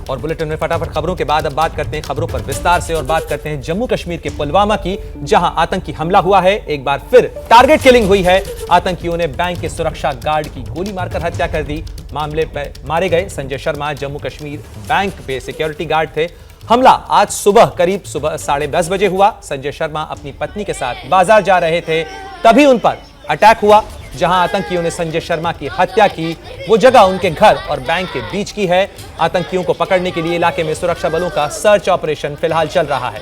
और बुलेटिन में फटाफट खबरों के बाद अब बात करते हैं खबरों पर विस्तार से और बात करते हैं जम्मू कश्मीर के पुलवामा की, जहां आतंकी हमला हुआ है। एक बार फिर टारगेट किलिंग हुई है। आतंकियों ने बैंक के सुरक्षा गार्ड की गोली मारकर हत्या कर दी। मामले पर मारे गए संजय शर्मा जम्मू कश्मीर बैंक पे सिक्योरिटी गार्ड थे। हमला आज करीब सुबह 10:30 बजे हुआ। संजय शर्मा अपनी पत्नी के साथ बाजार जा रहे थे, तभी उन पर अटैक हुआ। जहां आतंकियों ने संजय शर्मा की हत्या की, वो जगह उनके घर और बैंक के बीच की है। आतंकियों को पकड़ने के लिए इलाके में सुरक्षा बलों का सर्च ऑपरेशन फिलहाल चल रहा है।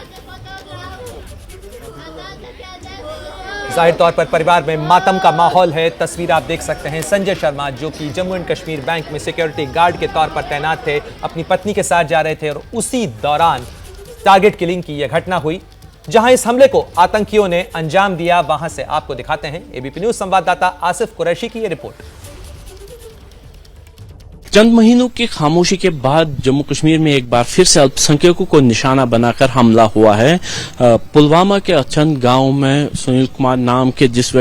जाहिर तौर पर परिवार में मातम का माहौल है। तस्वीर आप देख सकते हैं, संजय शर्मा जो कि जम्मू एंड कश्मीर बैंक में सिक्योरिटी गार्ड के तौर पर तैनात थे, अपनी पत्नी के साथ जा रहे थे और उसी दौरान टारगेट किलिंग की यह घटना हुई। जहां इस हमले को आतंकियों ने अंजाम दिया, वहां से आपको दिखाते हैं एबीपी न्यूज संवाददाता आसिफ कुरैशी की यह रिपोर्ट। चंद महीनों की खामोशी के बाद जम्मू कश्मीर में एक बार फिर से अल्पसंख्यकों को निशाना बनाकर हमला हुआ है। पुलवामा के अचंद गांव में संजय कुमार नाम के जिस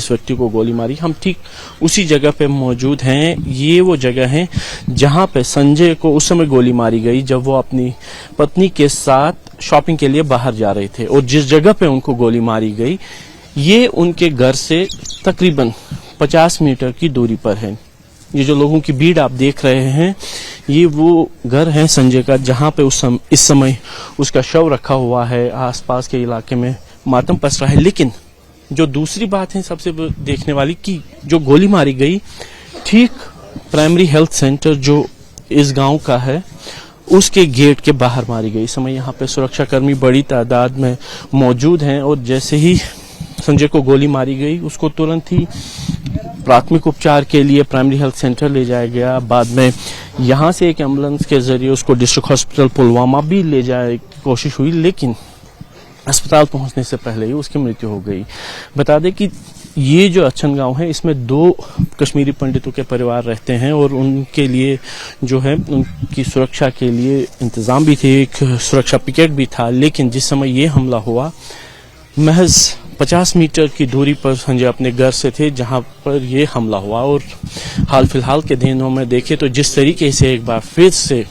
व्यक्ति को गोली मारी, हम ठीक उसी जगह पे मौजूद हैं। ये वो जगह है जहां पे संजय को उस समय गोली मारी गई जब वो अपनी पत्नी के साथ शॉपिंग के लिए बाहर जा रहे थे, और जिस जगह पे उनको गोली मारी गई ये उनके घर से तकरीबन 50 मीटर की दूरी पर है। ये जो लोगों की भीड़ आप देख रहे हैं, ये वो घर है संजय का जहां पे इस समय उसका शव रखा हुआ है। आसपास के इलाके में मातम पस रहा है। लेकिन जो दूसरी बात है सबसे देखने वाली, कि जो गोली मारी गई ठीक प्राइमरी हेल्थ सेंटर जो इस गांव का है उसके गेट के बाहर मारी गई। इस समय यहाँ पे सुरक्षाकर्मी बड़ी तादाद में मौजूद हैं, और जैसे ही संजय को गोली मारी गई उसको तुरंत ही प्राथमिक उपचार के लिए प्राइमरी हेल्थ सेंटर ले जाया गया। बाद में यहाँ से एक एम्बुलेंस के जरिए उसको डिस्ट्रिक्ट हॉस्पिटल पुलवामा भी ले जाने की कोशिश हुई, लेकिन अस्पताल पहुंचने से पहले ही उसकी मृत्यु हो गई। बता दें कि ये जो अचन गांव है इसमें 2 कश्मीरी पंडितों के परिवार रहते हैं, और उनके लिए जो है उनकी सुरक्षा के लिए इंतजाम भी थे, एक सुरक्षा पिकेट भी था। लेकिन जिस समय ये हमला हुआ, महज 50 मीटर की दूरी पर संजय अपने घर से थे जहां पर यह हमला हुआ। और हाल फिलहाल के दिनों में देखें तो जिस तरीके से एक बार फिर से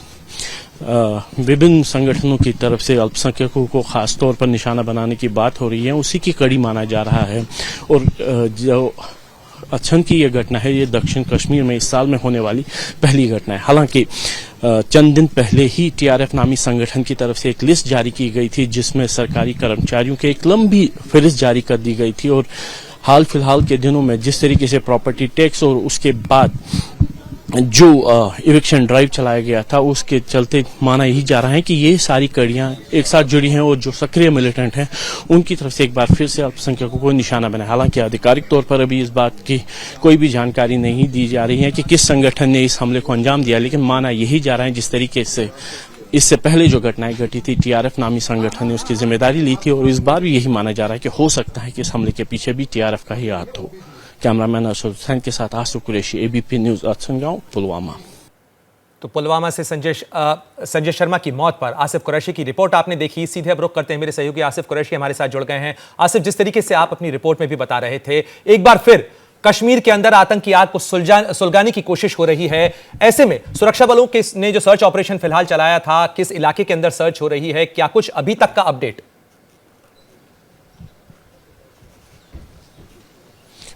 विभिन्न संगठनों की तरफ से अल्पसंख्यकों को खास तौर पर निशाना बनाने की बात हो रही है, उसी की कड़ी माना जा रहा है। और जो अचन की यह घटना है, ये दक्षिण कश्मीर में इस साल में होने वाली पहली घटना है। हालांकि चंद दिन पहले ही टीआरएफ नामी संगठन की तरफ से एक लिस्ट जारी की गई थी जिसमें सरकारी कर्मचारियों के एक लंबी फहरिस्त जारी कर दी गई थी। और हाल फिलहाल के दिनों में जिस तरीके से प्रॉपर्टी टैक्स और उसके बाद जो इविक्शन ड्राइव चलाया गया था, उसके चलते माना यही जा रहा है कि ये सारी कड़ियां एक साथ जुड़ी हैं, और जो सक्रिय मिलिटेंट हैं उनकी तरफ से एक बार फिर से अल्पसंख्यकों को निशाना बना। हालांकि आधिकारिक तौर पर अभी इस बात की कोई भी जानकारी नहीं दी जा रही है कि किस संगठन ने इस हमले को अंजाम दिया, लेकिन माना यही जा रहा है जिस तरीके से इससे पहले जो घटनाएं घटी थी टीआरएफ नामी संगठन ने उसकी जिम्मेदारी ली थी, और इस बार भी यही माना जा रहा है कि हो सकता है कि इस हमले के पीछे भी टीआरएफ का ही हाथ हो। कैमरामैन अरशद हुसैन के साथ आसिफ कुरैशी, एबीपी न्यूज, अचनगांव, पुलवामा। तो पुलवामा से संजय शर्मा की मौत पर आसिफ कुरैशी की रिपोर्ट आपने देखी। सीधे अब रुख करते हैं, मेरे सहयोगी आसिफ कुरैशी हमारे साथ जुड़ गए हैं। आसिफ, जिस तरीके से आप अपनी रिपोर्ट में भी बता रहे थे, एक बार फिर कश्मीर के अंदर आतंकी आग को सुलगाने की कोशिश हो रही है। ऐसे में सुरक्षा बलों ने जो सर्च ऑपरेशन फिलहाल चलाया था, किस इलाके के अंदर सर्च हो रही है, क्या कुछ अभी तक का अपडेट?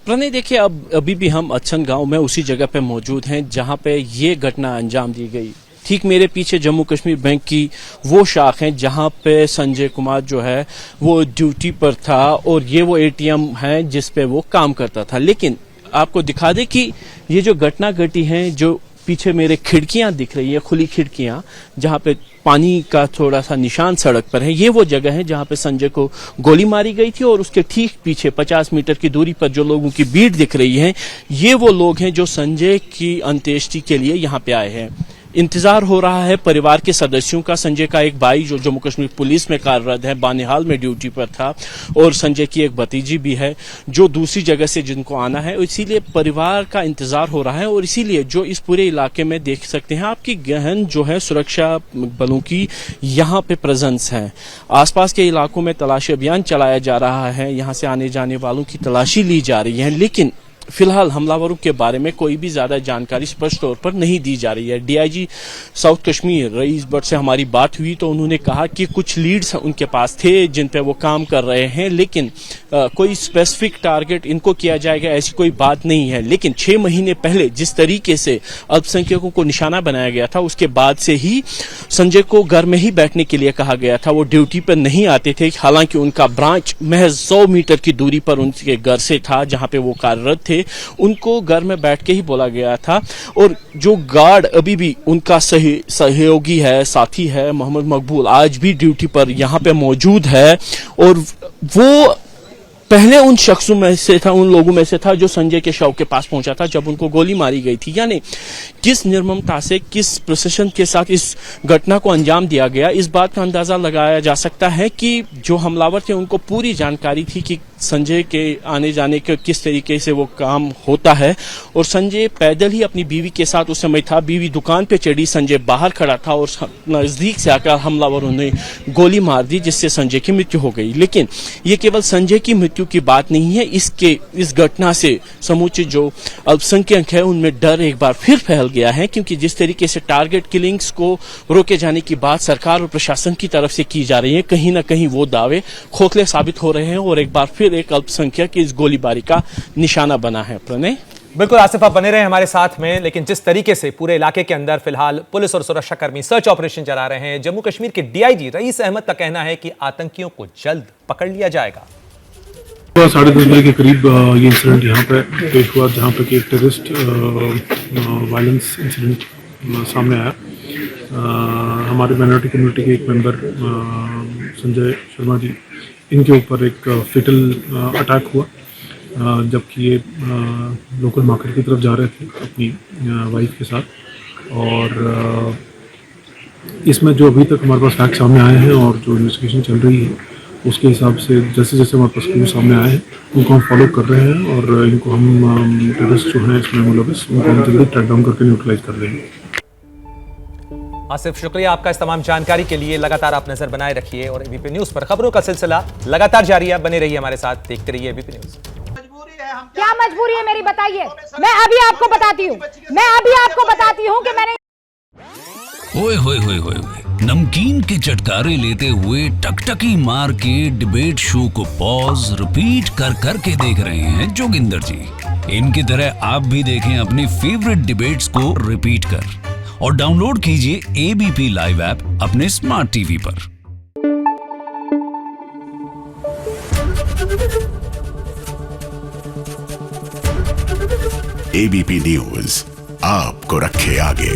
प्रणय, देखिए अभी भी हम अचन गांव में उसी जगह पे मौजूद हैं जहां पे ये घटना अंजाम दी गई। ठीक मेरे पीछे जम्मू कश्मीर बैंक की वो शाख है जहां पे संजय कुमार जो है वो ड्यूटी पर था, और ये वो एटीएम है जिस पे वो काम करता था। लेकिन आपको दिखा दे कि ये जो घटना घटी है, जो पीछे मेरे खिड़कियां दिख रही है, खुली खिड़कियां, जहां पे पानी का थोड़ा सा निशान सड़क पर है, ये वो जगह है जहां पे संजय को गोली मारी गई थी। और उसके ठीक पीछे 50 मीटर की दूरी पर जो लोगों की भीड़ दिख रही है, ये वो लोग हैं जो संजय की अंत्येष्टि के लिए यहाँ पे आए हैं। इंतजार हो रहा है परिवार के सदस्यों का। संजय का एक भाई जो जम्मू कश्मीर पुलिस में कार्यरत है, बानिहाल में ड्यूटी पर था, और संजय की एक भतीजी भी है जो दूसरी जगह से जिनको आना है, इसीलिए परिवार का इंतजार हो रहा है। और इसीलिए जो इस पूरे इलाके में देख सकते हैं आपकी गहन जो है सुरक्षा बलों की यहाँ पे प्रेजेंस है। आसपास के इलाकों में तलाशी अभियान चलाया जा रहा है, यहाँ से आने जाने वालों की तलाशी ली जा रही है। लेकिन फिलहाल हमलावरों के बारे में कोई भी ज्यादा जानकारी स्पष्ट तौर पर नहीं दी जा रही है। DIG south Kashmir rice Bhatt से हमारी बात हुई तो उन्होंने कहा कि कुछ लीड्स उनके पास थे जिन पे वो काम कर रहे हैं, लेकिन कोई स्पेसिफिक टारगेट इनको किया जाएगा ऐसी कोई बात नहीं है। लेकिन 6 महीने पहले जिस तरीके से अल्पसंख्यकों को निशाना बनाया गया था, उसके बाद से ही संजय को घर में ही बैठने के लिए कहा गया था। वो ड्यूटी पर नहीं आते थे, हालांकि उनका ब्रांच महज 100 मीटर की दूरी पर उनके घर से था जहां पे वो कार्यरत थे। उनको घर में बैठ के ही बोला गया था। और जो गार्ड अभी भी उनका सहयोगी है, साथी है, मोहम्मद मकबूल, आज भी ड्यूटी पर यहाँ पे मौजूद है। और वो पहले उन शख्सों में से था, उन लोगों में से था जो संजय के शव के पास पहुंचा था जब उनको गोली मारी गई थी। यानी किस निर्ममता से, किस प्रिसिशन के साथ इस घटना को अंजाम दिया गया, इस बात का अंदाजा लगाया जा सकता है कि जो हमलावर थे उनको पूरी जानकारी थी कि संजय के आने जाने के किस तरीके से वो काम होता है। और संजय पैदल ही अपनी बीवी के साथ उस समय था, बीवी दुकान पे चढ़ी, संजय बाहर खड़ा था और नजदीक से आकर हमलावरों ने गोली मार दी जिससे संजय की मृत्यु हो गई। लेकिन ये केवल संजय की मृत्यु की बात नहीं है, इस घटना से समूचे जो अल्पसंख्यक है उनमें डर एक बार फिर फैल गया है, क्योंकि जिस तरीके से टारगेट किलिंग्स को रोके जाने की बात सरकार और प्रशासन की तरफ से की जा रही है, कहीं ना कहीं वो दावे खोखले साबित हो रहे हैं और एक बार फिर एक अल्पसंख्यक इस गोलीबारी का निशाना बना है। प्रणय, बिल्कुल आसिफ, आप बने रहे हमारे साथ में। लेकिन जिस तरीके से पूरे इलाके के अंदर फिलहाल पुलिस और सुरक्षाकर्मी सर्च ऑपरेशन चला रहे हैं, जम्मू कश्मीर के डीआईजी रईस अहमद का कहना है कि आतंकियों को जल्द पकड़ लिया जाएगा। 10:30 बजे के करीब ये इंसिडेंट यहाँ पे पेश हुआ, जहाँ पे कि एक टेररिस्ट वायलेंस इंसिडेंट सामने आया। हमारे माइनॉरिटी कम्युनिटी के एक मेंबर संजय शर्मा जी, इनके ऊपर एक फेटल अटैक हुआ, जबकि ये लोकल मार्केट की तरफ जा रहे थे अपनी वाइफ के साथ। और इसमें जो अभी तक हमारे पास फैक्ट सामने आए हैं और जो इन्वेस्टिगेशन चल रही है उसके हिसाब से जैसे जैसे हमारे पास क्लू सामने आए हैं उनको हम फॉलो कर रहे हैं और इनको हम टेररिस्ट जो हैं इसमें मुलविस, उनको हम जल्दी ट्रैक डाउन करके न्यूट्रलाइज कर देंगे। आसिफ, शुक्रिया आपका इस तमाम जानकारी के लिए। लगातार आप नजर बनाए रखिए और एबीपी न्यूज पर खबरों का सिलसिला लगातार जारी है। बने रहिए हमारे साथ, देखते रहिए एबीपी न्यूज। क्या मजबूरी है मेरी, बताइए। मैं अभी आपको बताती हूँ कि मैंने ओए होए होए होए नमकीन के चटकारे लेते हुए टकटकी मार के डिबेट शो को पॉज रिपीट कर करके देख रहे हैं जोगिंदर जी। इनकी तरह आप भी देखें अपनी फेवरेट डिबेट्स को रिपीट कर और डाउनलोड कीजिए एबीपी लाइव ऐप अपने स्मार्ट टीवी पर। एबीपी न्यूज आपको रखे आगे।